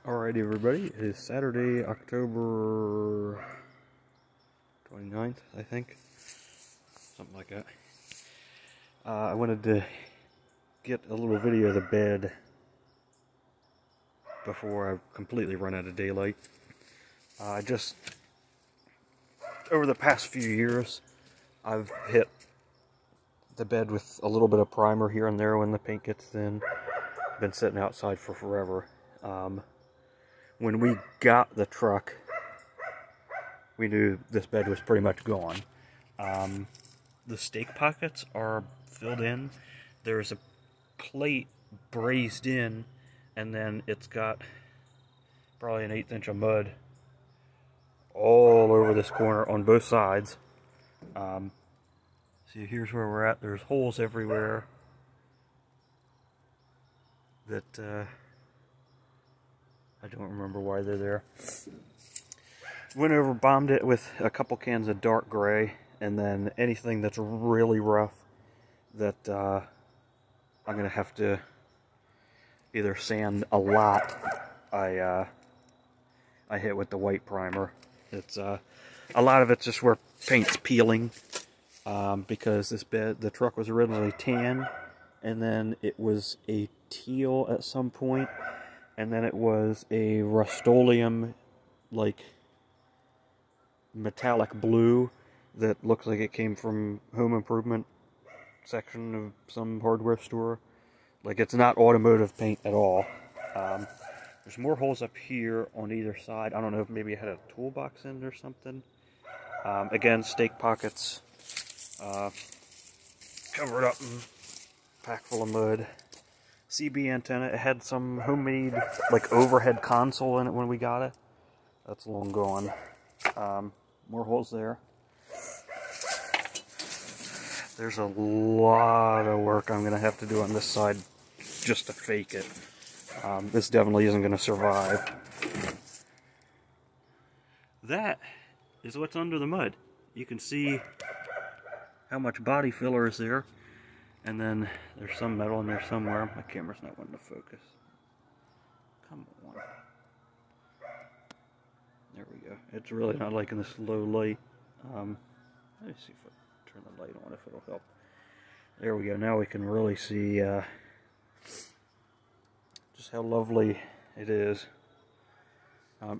Alright everybody, it is Saturday, October 29th, I think. Something like that. I wanted to get a little video of the bed before I completely run out of daylight. Over the past few years, I've hit the bed with a little bit of primer here and there when the paint gets thin. Been sitting outside for forever. When we got the truck, we knew this bed was pretty much gone. The stake pockets are filled in. There's a plate brazed in, and then it's got probably an 1/8 inch of mud all over this corner on both sides. See, here's where we're at. There's holes everywhere that I don't remember why they're there. Went over, bombed it with a couple cans of dark gray, and then anything that's really rough that I'm gonna have to either sand a lot. I hit with the white primer. It's a lot of it's just where paint's peeling, because the truck was originally tan, and then it was a teal at some point, and then it was a Rust-Oleum, like, metallic blue that looks like it came from home improvement section of some hardware store. Like, it's not automotive paint at all. There's more holes up here on either side. I don't know if maybe it had a toolbox in or something. Again, stake pockets covered up and packed full of mud. CB antenna. It had some homemade, like, overhead console in it when we got it. That's long gone. More holes there. There's a lot of work I'm going to have to do on this side just to fake it. This definitely isn't going to survive. That is what's under the mud. You can see how much body filler is there. And then there's some metal in there somewhere. My camera's not wanting to focus. Come on. There we go. It's really not liking this low light. Let me see if I turn the light on, if it'll help. There we go. Now we can really see just how lovely it is.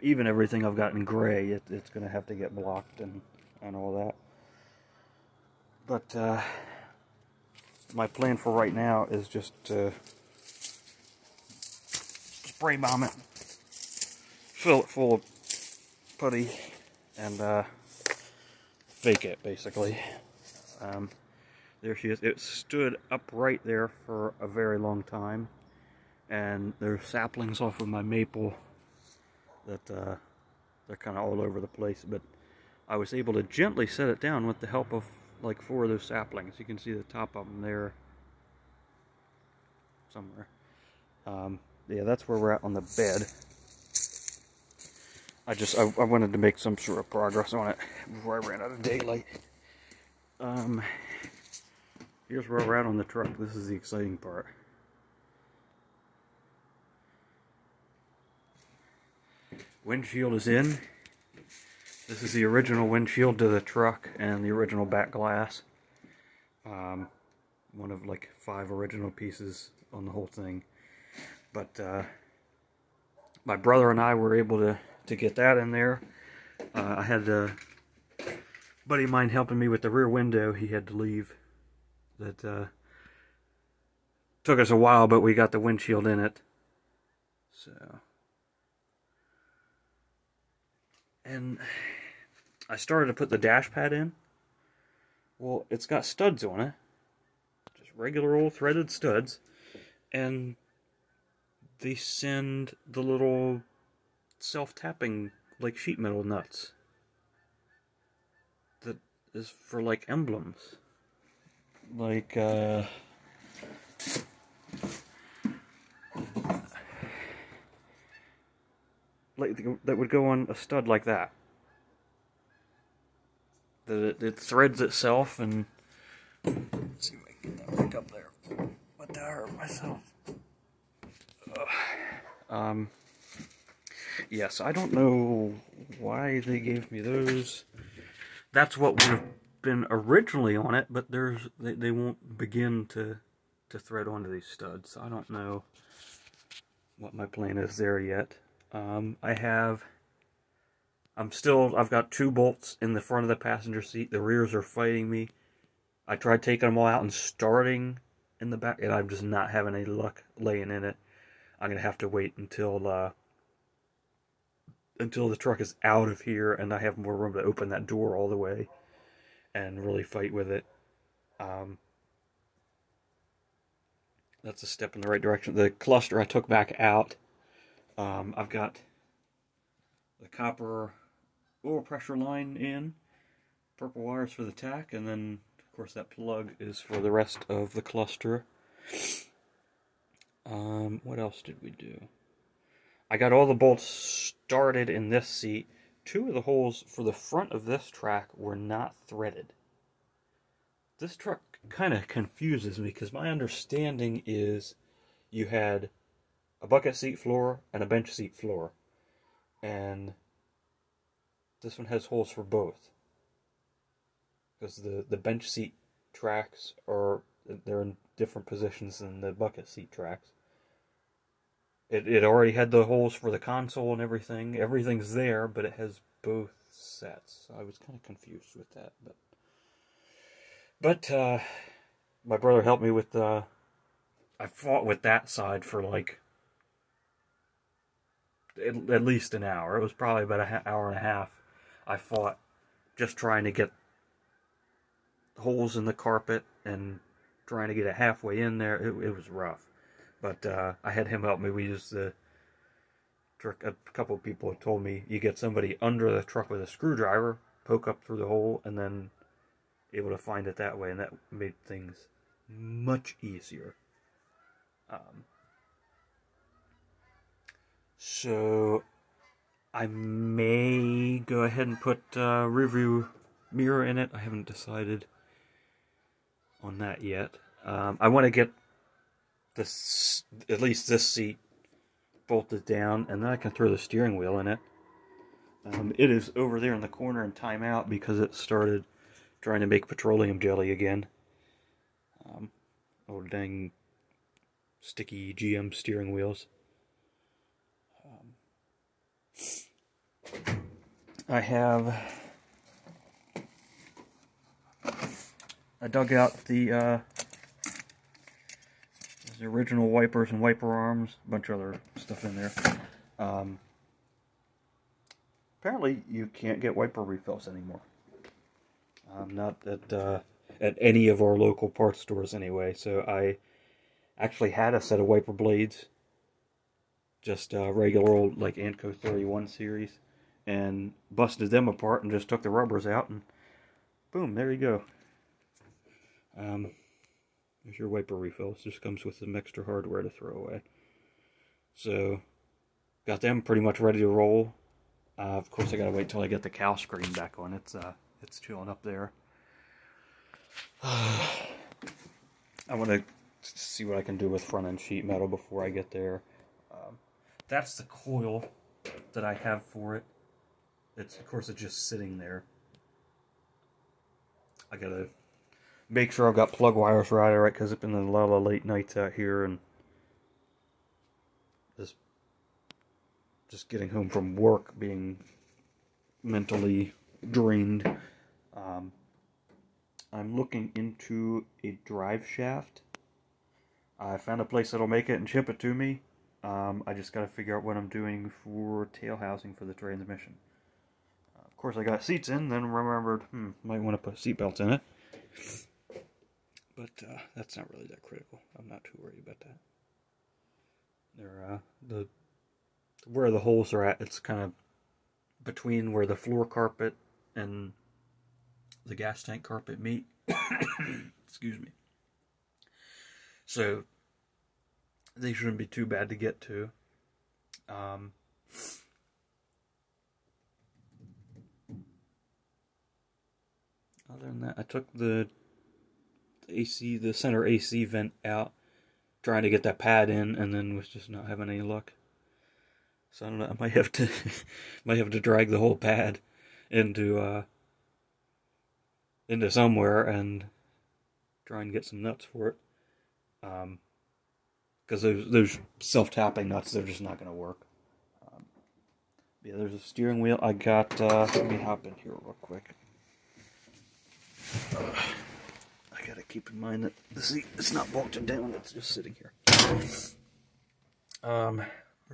Even everything I've got in gray, it's going to have to get blocked and all that. But my plan for right now is just to spray bomb it, fill it full of putty, and fake it, basically. There she is. It stood upright there for a very long time, and there's saplings off of my maple that they're kind of all over the place, but I was able to gently set it down with the help of like 4 of those saplings. You can see the top of them there somewhere. Yeah, that's where we're at on the bed. I wanted to make some sort of progress on it before I ran out of daylight. Here's where we're at on the truck. This is the exciting part. Windshield is in. This is the original windshield to the truck and the original back glass. One of like 5 original pieces on the whole thing. But my brother and I were able to get that in there. I had a buddy of mine helping me with the rear window. He had to leave. That took us a while, but we got the windshield in it. So, and I started to put the dash pad in. Well, it's got studs on it. Just regular old threaded studs. And they send the little self-tapping, like, sheet metal nuts. That is for, like, emblems. Like, that would go on a stud like that. That it threads itself, and let's see if I can get that back up there. What the hurt myself. Yes, I don't know why they gave me those. That's what would have been originally on it, but they won't begin to thread onto these studs. So I don't know what my plan is there yet. I've got 2 bolts in the front of the passenger seat. The rears are fighting me. I tried taking them all out and starting in the back, and I'm just not having any luck laying in it. I'm gonna have to wait until the truck is out of here and I have more room to open that door all the way and really fight with it. That's a step in the right direction. The cluster I took back out. I've got the copper oil pressure line in, purple wires for the tach, and then of course that plug is for the rest of the cluster. What else did we do? I got all the bolts started in this seat. 2 of the holes for the front of this track were not threaded. This truck kind of confuses me because my understanding is you had a bucket seat floor and a bench seat floor. And this one has holes for both. Because the bench seat tracks they're in different positions than the bucket seat tracks. It already had the holes for the console and everything. Everything's there, but it has both sets. So I was kind of confused with that. But my brother helped me with I fought with that side for like at least an hour. It was probably about an hour and a half. I fought just trying to get holes in the carpet and trying to get it halfway in there. It was rough. But I had him help me. We used the trick. A couple of people had told me you get somebody under the truck with a screwdriver, poke up through the hole, and then able to find it that way, and that made things much easier. So I may go ahead and put rearview mirror in it. I haven't decided on that yet. I want to get this, at least this seat, bolted down, and then I can throw the steering wheel in it. It is over there in the corner in timeout because it started trying to make petroleum jelly again. Oh dang sticky GM steering wheels. I dug out the original wipers and wiper arms, a bunch of other stuff in there. Apparently you can't get wiper refills anymore. Not at any of our local parts stores anyway. So I actually had a set of wiper blades, just regular old like Anco 31 series, and busted them apart and just took the rubbers out, and boom, there you go. There's your wiper refills. Just comes with some extra hardware to throw away. So got them pretty much ready to roll. Of course, I gotta wait till I get the cowl screen back on. It's chilling up there. I want to see what I can do with front end sheet metal before I get there. That's the coil that I have for it. Of course, it's just sitting there. I gotta make sure I've got plug wires right, because it's been a lot of late nights out here, and just getting home from work, being mentally drained. I'm looking into a drive shaft. I found a place that'll make it and ship it to me. I just got to figure out what I'm doing for tail housing for the transmission. Of course, I got seats in, then remembered, might want to put seat belts in it. But that's not really that critical. I'm not too worried about that. Where the holes are at, it's kind of between where the floor carpet and the gas tank carpet meet. Excuse me. So they shouldn't be too bad to get to. Other than that, I took the center AC vent out, trying to get that pad in, and then was just not having any luck. So I don't know, I might have to might have to drag the whole pad into somewhere and try and get some nuts for it. Because those self-tapping nuts, they're just not going to work. Yeah, there's a steering wheel. I got, let me hop in here real quick. I gotta keep in mind that the seat is not bolted down, it's just sitting here.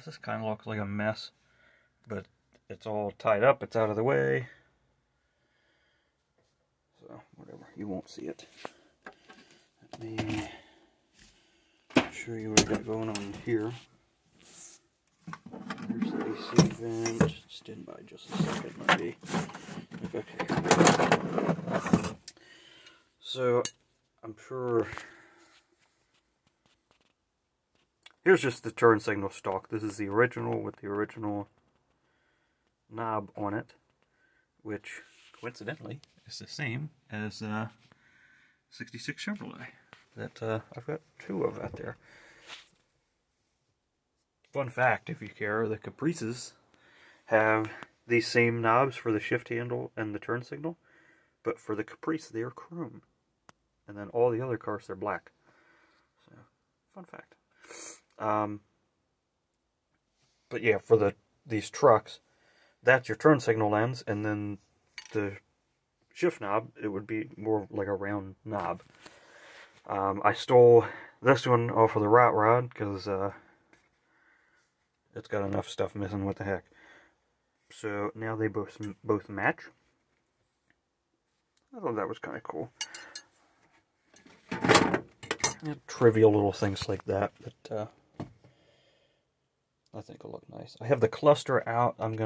This kind of looks like a mess, but it's all tied up, it's out of the way. So, whatever, you won't see it. Let me show you what I got going on here. There's the AC vent. Stand by just a second, might be. Okay. So, I'm sure. Here's just the turn signal stock. This is the original with the original knob on it, which coincidentally is the same as 66 Chevrolet that I've got two of out there. Fun fact, if you care, the Caprices have these same knobs for the shift handle and the turn signal, but for the Caprice they are chrome, and then all the other cars they're black. So, fun fact. But yeah, for these trucks, that's your turn signal lens, and then the shift knob, it would be more like a round knob. I stole this one off of the Rot Rod because it's got enough stuff missing. What the heck? So now they both match. I thought that was kind of cool. Trivial little things like that, but I think it'll look nice. I have the cluster out. I'm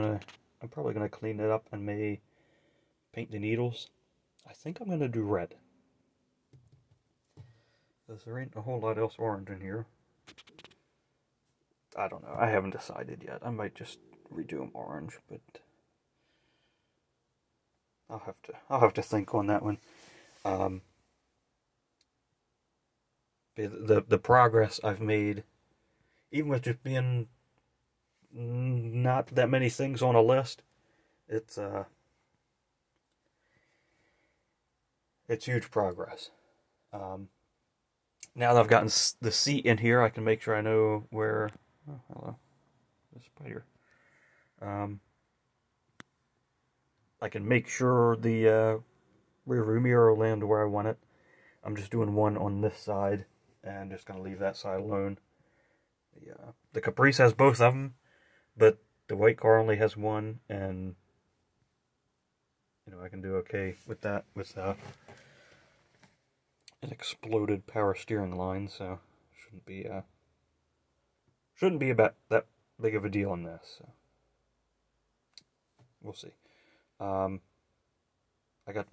probably gonna clean it up and maybe paint the needles. I think I'm gonna do red, because there ain't a whole lot else orange in here. I don't know. I haven't decided yet. I might just redo them orange, but I'll have to think on that one. The progress I've made, even with just being not that many things on a list, it's huge progress. Now that I've gotten the seat in here, I can make sure I know where. Oh, hello, the spider. I can make sure the rear view mirror will land where I want it. I'm just doing one on this side, and just gonna leave that side alone. The Caprice has both of them, but the white car only has one, and I can do okay with that with an exploded power steering line, so shouldn't be about that big of a deal on this. So we'll see. I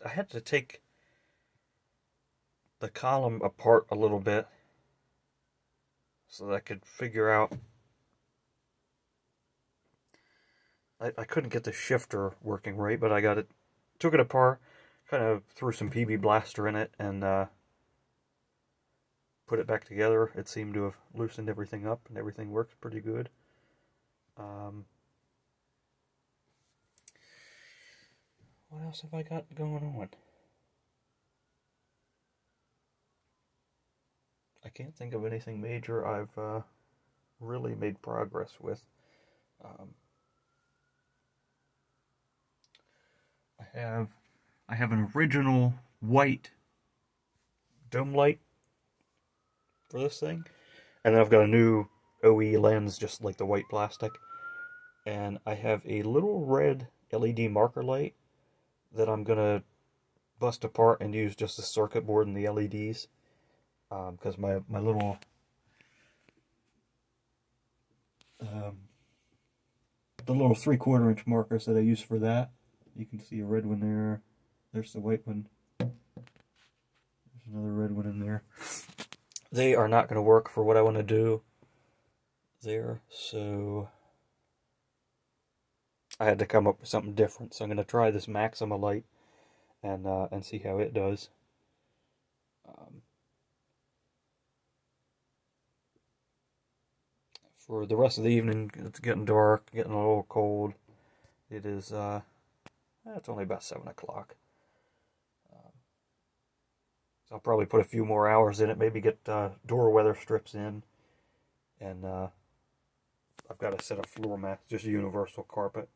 had to take the column apart a little bit so that I could figure out. I couldn't get the shifter working right, but I took it apart, kind of threw some PB Blaster in it, and put it back together. It seemed to have loosened everything up, and everything works pretty good. What else have I got going on? I can't think of anything major I've really made progress with. I have an original white dome light for this thing, and then I've got a new OE lens, just like the white plastic, and I have a little red LED marker light that I'm gonna bust apart and use just the circuit board and the LEDs, because my little the little 3/4 inch markers that I use for that, you can see a red one there. There's the white one. There's another red one in there. They are not going to work for what I want to do there, so I had to come up with something different. So I'm going to try this Maxima light and see how it does. for the rest of the evening. It's getting dark, getting a little cold. It is, it's only about 7 o'clock. So I'll probably put a few more hours in it, maybe get door weather strips in. And I've got a set of floor mats, just a universal carpet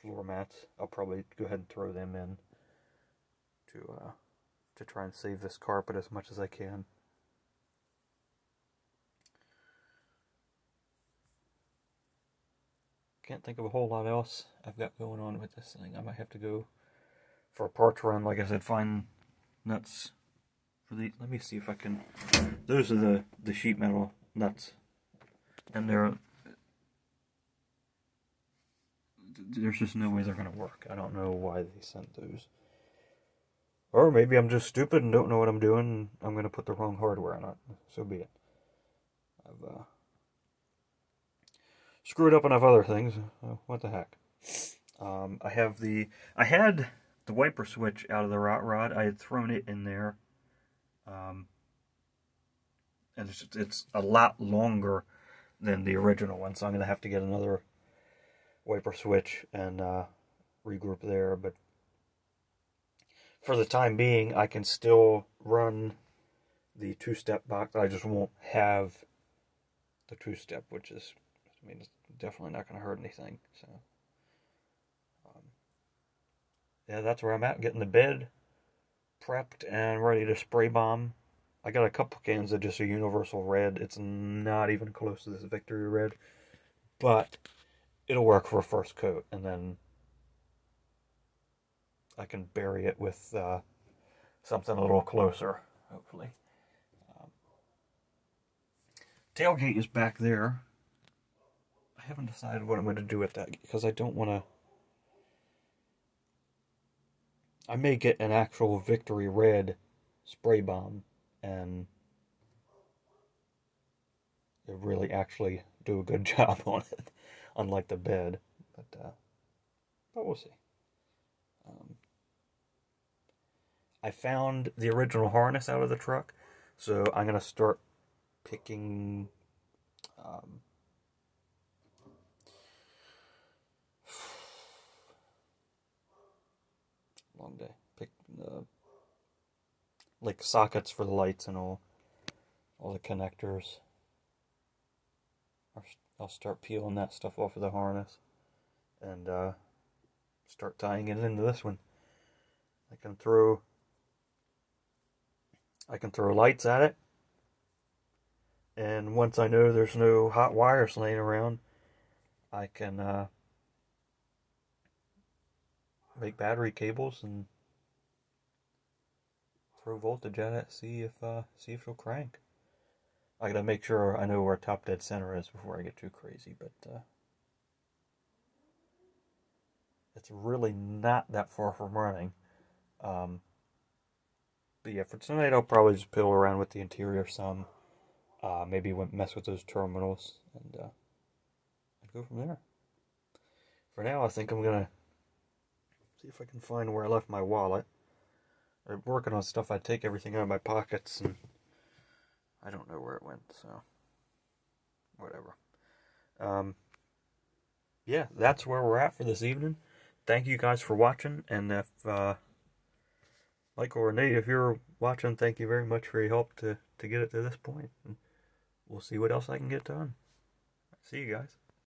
floor mats. I'll probably go ahead and throw them in to try and save this carpet as much as I can. Can't think of a whole lot else I've got going on with this thing. I might have to go for a parts run, like I said, find nuts for the. Let me see if I can. Those are the sheet metal nuts, and there's just no way they're gonna work. I don't know why they sent those, or maybe I'm just stupid and don't know what I'm doing. And I'm gonna put the wrong hardware on it. So be it. I've screwed up enough other things. What the heck? I had the wiper switch out of the rot rod. I had thrown it in there, and it's a lot longer than the original one, so I'm gonna have to get another wiper switch and regroup there. But for the time being, I can still run the two-step box. I just won't have the two-step, which is, I mean, it's definitely not going to hurt anything. So, yeah, that's where I'm at. Getting the bed prepped and ready to spray bomb. I got a couple cans of just a universal red. It's not even close to this Victory Red, but it'll work for a first coat, and then I can bury it with something a little closer, hopefully. Tailgate is back there. I haven't decided what I'm going to do with that, because I don't want to. I may get an actual Victory Red spray bomb and really actually do a good job on it, unlike the bed. But we'll see. I found the original harness out of the truck, so I'm going to start picking long day. Pick like sockets for the lights and all the connectors. I'll start peeling that stuff off of the harness and start tying it into this one. I can throw lights at it, and once I know there's no hot wires laying around, I can make battery cables and throw voltage at it, see if it'll crank. I gotta make sure I know where top dead center is before I get too crazy, but it's really not that far from running. But yeah, for tonight I'll probably just piddle around with the interior some. Maybe mess with those terminals and go from there. For now, I think I'm gonna see if I can find where I left my wallet. I'm working on stuff. I take everything out of my pockets, and I don't know where it went. So whatever. Yeah, that's where we're at for this evening. Thank you guys for watching, and if Michael or Nate, if you're watching, thank you very much for your help to get it to this point. And we'll see what else I can get done. See you guys.